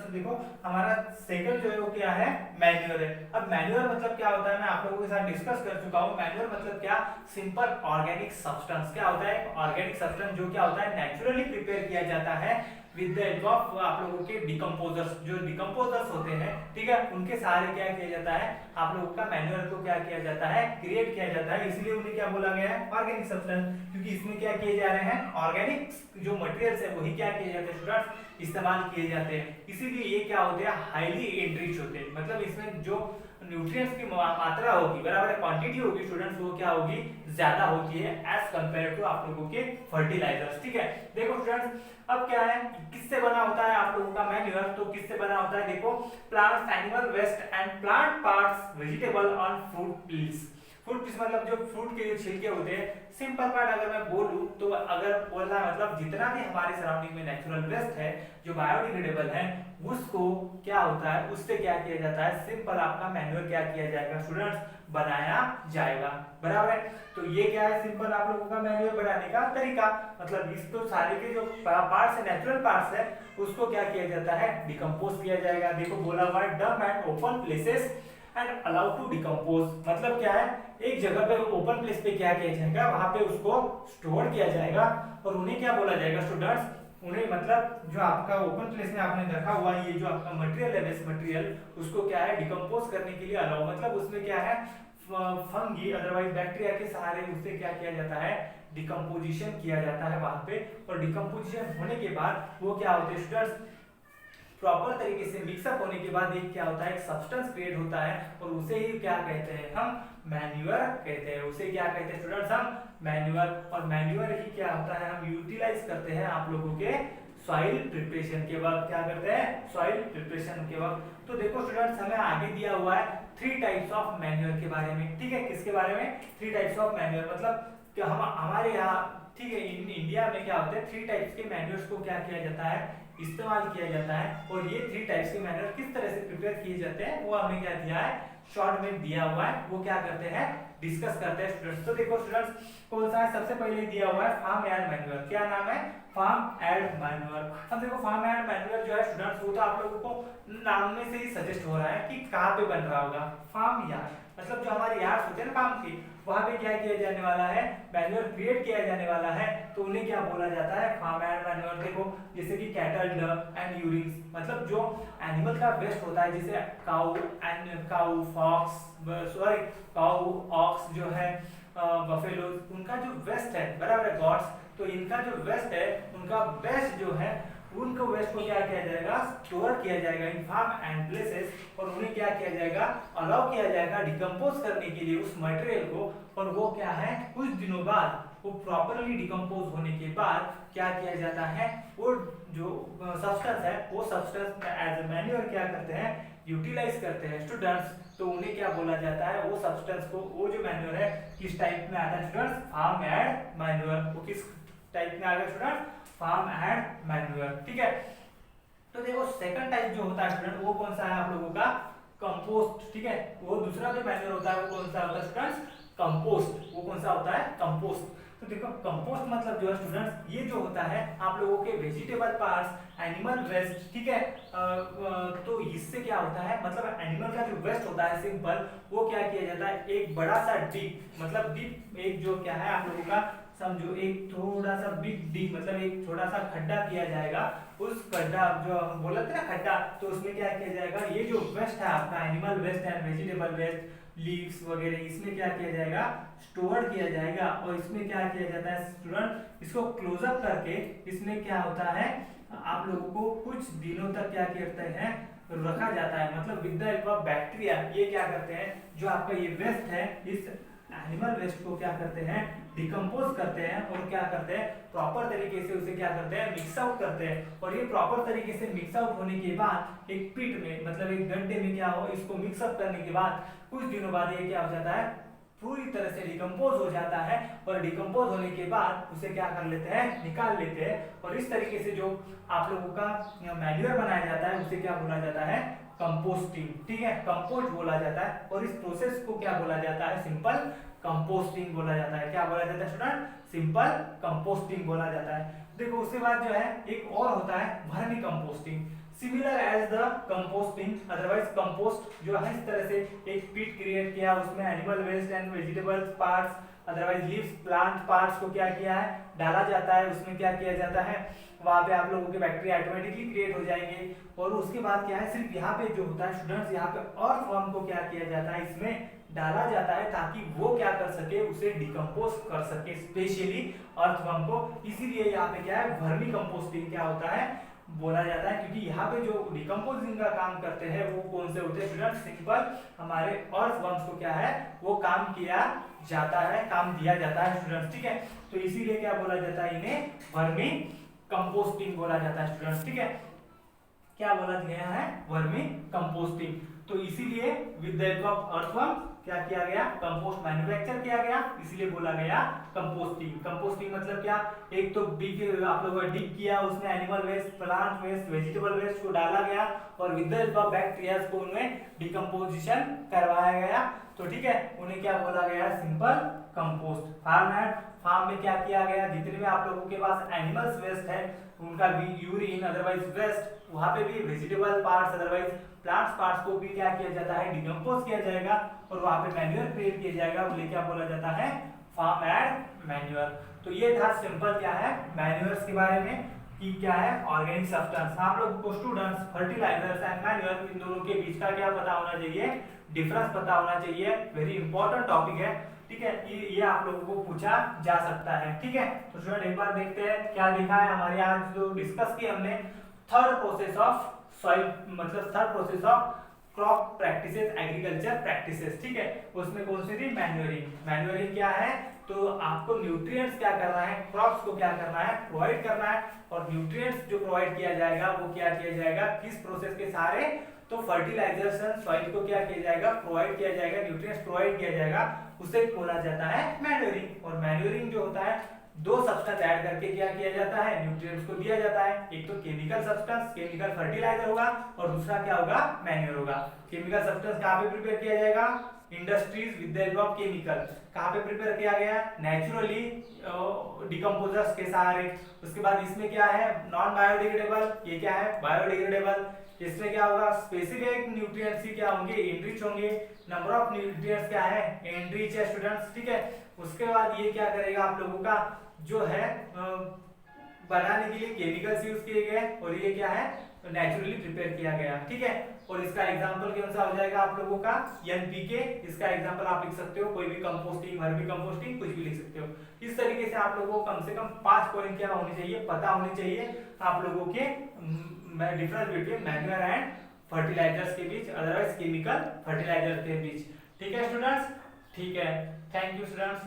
Students देखो हमारा second जो है वो क्या है, मैन्योर है। अब मैन्योर मतलब क्या होता है मैं आप लोगों के साथ डिस्कस कर चुका हूँ। मैन्योर मतलब क्या, सिंपल ऑर्गेनिक सब्सटेंस। क्या होता है, ऑर्गेनिक सब्सटेंस जो क्या होता है नेचुरली प्रिपेयर किया जाता है विद द हेल्प ऑफ आप लोगों के डिकम्पोजर्स। जो डिकम्पोजर्स होते हैं ठीक है, उनके सहारे क्या किया जाता है, आप लोगों का मैन्योर को क्या किया जाता है, क्रिएट किया जाता है। इसलिए उन्हें क्या बोला गया है, ऑर्गेनिक सब्सटेंस, क्योंकि इसमें क्या किए जा रहे हैं, ऑर्गेनिक जो मटेरियल्स है वही क्या किए जाते हैं स्टूडेंट्स, इस्तेमाल किए जाते हैं। इसीलिए ये क्या होते हैं, हाईली एनरिच होते हैं। मतलब इसमें जो न्यूट्रिएंट्स की मात्रा होगी, बराबर क्वांटिटी होगी स्टूडेंट्स, वो क्या होगी, ज्यादा होती है एज कंपेयर टू आप लोगों के फर्टिलाइजर्स। ठीक है, देखो स्टूडेंट्स अब क्या है, किससे बना होता है आप लोगों का मैन्योर, तो किससे बना होता है, देखो plants animal waste and plant parts vegetable on fruit peels. Fruit piece मतलब जो फ्रूट के जो छिलके होते हैं। सिंपल पार्ट अगर मैं बोलूं तो अगर बोलना मतलब जितना भी हमारे सराउंडिंग में नेचुरल वेस्ट है जो बायोडिग्रेडेबल है, उसको क्या होता है, उससे क्या किया जाता है, सिंपल आपका मैन्योर क्या किया जाएगा स्टूडेंट्स, बनाया जाएगा। बराबर है, तो ये क्या है, सिंपल आप लोगों का मैन्योर बनाने का तरीका। मतलब इस तो सारे के जो पार्ट्स है, नेचुरल पार्ट्स है, उसको क्या किया जाता है, डिकम्पोज किया जाएगा। देखो बोला हुआ है dump at open places and allow to decompose. मतलब क्या है, एक जगह पे ओपन प्लेस पे क्या किया जाएगा, वहां पे उसको स्टोर किया जाएगा। और उन्हें क्या बोला जाएगा स्टूडेंट्स, उन्हें मतलब जो आपका ओपन प्लेस में आपने रखा हुआ ये जो आपका मटेरियल है, वेस्ट मटेरियल, उसको क्या है डिकम्पोज करने के लिए अलाउ। मतलब उसमें क्या है, फंगी अदरवाइज बैक्टीरिया के सहारे उससे क्या किया जाता है, डिकम्पोजिशन किया जाता है वहां पे। और डिकम्पोजिशन होने के बाद वो क्या होते हैं स्टूडेंट्स, प्रॉपर तरीके से मिक्सअप होने के बाद एक क्या होता है, एक सब्सटेंस क्रिएट होता है। और उसे ही क्या कहते हैं, हम मैन्योर कहते हैं। उसे क्या कहते हैं स्टूडेंट्स, हम मैन्योर। और मैन्योर ही क्या होता है, हम यूटिलाइज करते हैं आप लोगों के सॉइल प्रिपरेशन के वक्त। क्या करते हैं, सॉइल प्रिपरेशन के वक्त। तो देखो स्टूडेंट्स हमें आगे दिया हुआ है 3 टाइप्स ऑफ मैन्योर के बारे में। ठीक है, किसके बारे में, 3 टाइप्स ऑफ मैन्योर। मतलब कि हम हमारे यहाँ ठीक है इंडिया में क्या होता है, 3 टाइप्स के मैन्योर्स को क्या किया जाता है, इस्तेमाल किया जाता है। और ये 3 टाइप्स के मैन्योर किस तरह से प्रिपेयर किए जाते हैं वो हमें क्या दिया है, शॉर्ट में दिया हुआ है। वो क्या करते हैं, डिस्कस करते हैं स्टूडेंट्स। तो देखो स्टूडेंट्स कौन सा है, सबसे पहले दिया हुआ है फार्म एंड मैन्योर। क्या नाम है, फार्म एंड मैन्योर। अब देखो फार्म एंड मैन्योर जो है स्टूडेंट्स, वो तो आप लोगों को नाम में से ही सजेस्ट हो रहा है कि कहाँ पे बन रहा होगा, फार्म यार्ड। मतलब जो हमारे यार्ड्स होते हैं ना फार्म के, वहां पे क्या किया जाने वाला है, मैन्योर क्रिएट किया जाने वाला है। तो उन्हें क्या बोला जाता है, फार्म एंड मैन्योर। देखो जैसे कि कैटल डंग एंड यूरिन, मतलब जो एनिमल का वेस्ट होता है, जैसे काऊ फॉक्स, सॉरी काऊ ऑक्स जो है, बफेलो, उनका जो वेस्ट है, बराबर है गॉड्स, तो इनका जो वेस्ट है, उनका वेस्ट जो है, उनको वेस्ट को क्या किया जाएगा, स्टोर किया जाएगा इन फार्म एंड प्लेसेस। और उन्हें क्या किया जाएगा, अलाउ किया जाएगा डिकम्पोज करने के लिए उस मटेरियल को। और वो क्या है, कुछ दिनों बाद वो प्रॉपरली डिकम्पोज होने के बाद क्या किया जाता है, वो जो सब्सटेंस है, वो सब्सटेंस एज ए मैन्योर क्या करते हैं, यूटिलाइज करते हैं स्टूडेंट्स। तो उन्हें क्या बोला जाता है, वो सब्सटेंस को, वो जो मैन्योर है किस टाइप में आता है स्टूडेंट्स, फार्म एंड मैन्योर। वो किस टाइप में आ गया स्टूडेंट्स, फार्म एंड मैन्योर। ठीक है, तो देखो सेकंड टाइप जो होता है स्टूडेंट, वो कौन सा है आप लोगों का, कंपोस्ट। ठीक है, वो दूसरा जो मैन्योर होता है वो कौन सा होता है स्टूडेंट्स, कंपोस्ट। वो कौन सा होता है, कंपोस्ट। तो देखो कंपोस्ट मतलब जो है स्टूडेंट्स, ये जो होता है आप लोगों के वेजिटेबल पार्ट्स, एनिमल वेस्ट। ठीक है, तो इससे क्या होता है, मतलब एनिमल का जो वेस्ट होता है सिंपल, वो क्या किया जाता है, एक बड़ा सा डीप, मतलब डीप एक जो क्या है आप लोगों का, समझो एक थोड़ा सा बिग डी, मतलब एक छोटा सा खड्डा किया जाएगा। उस खड्डा जो हम बोलते हैं ना खड्डा, तो उसमें क्या किया जाएगा, ये जो वेस्ट है आपका animal waste and vegetable waste, leaves वगैरह, इसमें क्या किया जाएगा, स्टोर किया जाएगा। और इसमें क्या किया जाता है स्टूडेंट, इसको क्लोजअप करके इसमें क्या होता है, आप लोगों को कुछ दिनों तक क्या करते हैं, रखा जाता है। मतलब with the help of bacteria ये क्या करते हैं, जो आपका ये वेस्ट है, इस एनिमल वेस्ट को क्या करते हैं, डिकम्पोज करते हैं। और क्या करते हैं, प्रॉपर तरीके से उसे क्या करते हैं, मिक्स आउट करते हैं। और ये प्रॉपर तरीके से मिक्स आउट होने के बाद एक पिट में, मतलब एक गड्ढे में क्या हो, इसको मिक्स अप करने के बाद कुछ दिनों बाद ये क्या हो जाता है, पूरी तरह से डिकम्पोज हो जाता है। और डिकम्पोज होने के बाद उसे क्या कर लेते हैं, निकाल लेते हैं। और इस तरीके से जो आप लोगों का मैन्योर बनाया जाता है उसे क्या बोला जाता है, कंपोस्टिंग। ठीक है, कंपोस्ट बोला जाता है। और इस प्रोसेस को क्या बोला जाता है, सिंपल कंपोस्टिंग बोला जाता है। क्या बोला जाता है स्टूडेंट? सिंपल कंपोस्टिंग बोला जाता है। देखो उसके बाद जो है एक और होता है vermicomposting. Similar as the composting, otherwise compost जो है इस तरह से एक पिट क्रिएट किया, उसमें animal waste and vegetable parts, otherwise leaves, plant parts को क्या किया है, डाला जाता है। उसमें क्या किया जाता है, वहां पे आप लोगों के बैक्टीरिया ऑटोमेटिकली क्रिएट हो जाएंगे। और उसके बाद क्या है, सिर्फ यहाँ पे जो होता है स्टूडेंट्स, यहाँ पे अर्थवर्म को क्या किया जाता है, इसमें डाला जाता है ताकि वो क्या कर सके, उसे डिकम्पोज कर सके, स्पेशली अर्थवर्म को। इसीलिए यहाँ पे क्या है, वर्मी कंपोस्टिंग क्या होता है बोला जाता है, क्योंकि यहाँ पे जो डिकम्पोजिंग का काम करते हैं वो कौन से होते हैं स्टूडेंट? सिंपल हमारे अर्थवर्म्स को क्या है, वो काम किया जाता है, काम दिया जाता है स्टूडेंट्स, ठीक है। तो इसीलिए क्या बोला जाता है, इन्हें वर्मी कंपोस्टिंग बोला जाता है स्टूडेंट्स, ठीक है। क्या बोला गया है, वर्मी कंपोस्टिंग। तो इसीलिए with the help of earthworm क्या किया गया, कंपोस्ट मैन्युफैक्चर किया गया, इसीलिए बोला गया कंपोस्टिंग। कंपोस्टिंग मतलब क्या, एक तो डिग, आप लोगों ने डिग किया, उसमें animal waste, plant waste, vegetable waste को डाला गया और with the help of bacteria को उनमें डिकम्पोजिशन करवाया गया। तो ठीक है, उन्हें क्या बोला गया, सिंपल कंपोस्ट। फार्म में क्या किया गया, जितने भी आप लोगों के पास एनिमल्स वेस्ट है उनका भी यूरिन, अदरवाइज वेस्ट, वहां पे भी vegetable parts, otherwise plants parts को भी क्या किया जाता है, डिकम्पोज किया जाएगा और वहां पे मैन्यूअर क्रिएट किया जाएगा, उन्हें क्या बोला जाता है, फार्म एड मैन्यूअर। तो ये था सिंपल क्या है, मैन्यूअर्स के बारे में कि क्या है ऑर्गेनिक सब्सटेंस। आप लोग को स्टूडेंट्स फर्टिलाइजर्स एंड मैन्यूअर, इन दोनों के बीच का क्या पता होना चाहिए, डिफरेंस पता होना चाहिए। वेरी इंपॉर्टेंट टॉपिक है, ठीक है। ये आप लोगों को पूछा जा सकता है, ठीक है। तो स्टूडेंट एक बार देखते हैं क्या लिखा है हमारे यहाँ जो डिस्कस किया हमने। थर्ड प्रोसेस ऑफ सॉइल, मतलब third process of crop practices, agriculture practices, ठीक है। उसमें कौन सी थी, मैन्यूरिंग। मैन्यूरिंग क्या है, तो आपको न्यूट्रिएंट्स क्या करना है, क्रॉप्स को क्या करना है, प्रोवाइड करना है। और न्यूट्रिएंट्स जो प्रोवाइड किया जाएगा वो क्या किया जाएगा, किस प्रोसेस के सहारे, तो फर्टिलाइजेशन, सॉइल को क्या किया जाएगा, प्रोवाइड किया जाएगा, न्यूट्रिएंट्स प्रोवाइड किया जाएगा, उसे बोला जाता है मैन्यूरिंग। और मैन्यूरिंग जो होता है, दो सब्सटेंस ऐड करके क्या किया जाता है, न्यूट्रिएंट्स को दिया जाता है। एक तो केमिकल सब्सटेंस, केमिकल फर्टिलाइजर होगा, और दूसरा क्या होगा, मैन्योर होगा। केमिकल सब्सटेंस कहाँ पे प्रिपेयर किया जाएगा, industries with the help of chemical. कहाँ पे प्रिपेयर किया गया, नेचुरली डिकम्पोजर्स के सहारे। उसके बाद इसमें क्या है, नॉन बायोडिग्रेडेबल, ये क्या है, बायोडिग्रेडेबल। इसमें क्या होगा, स्पेसिफिक न्यूट्रिएंट्स ही क्या होंगे, एनरिच होंगे। नंबर ऑफ न्यूट्रिएंट्स क्या है, एनरिच है स्टूडेंट्स, ठीक है। उसके बाद ये क्या करेगा, आप लोगों का जो है बनाने के लिए केमिकल्स यूज किए गए, और ये क्या है, नेचुरली प्रिपेयर किया गया, ठीक है। और इसका एग्जांपल कौन सा हो जाएगा आप लोगों का, एनपीके। इसका एग्जांपल आप लिख सकते हो, कोई भी कंपोस्टिंग, वर्मी कंपोस्टिंग, कुछ भी लिख सकते हो। इस तरीके से आप लोगों को कम से कम 5 पॉइंट क्या होने चाहिए, पता होने चाहिए आप लोगों के difference between manure and fertilizers के बीच, अदरवाइज केमिकल फर्टिलाइजर के बीच, ठीक है स्टूडेंट्स, ठीक है। Thank you students.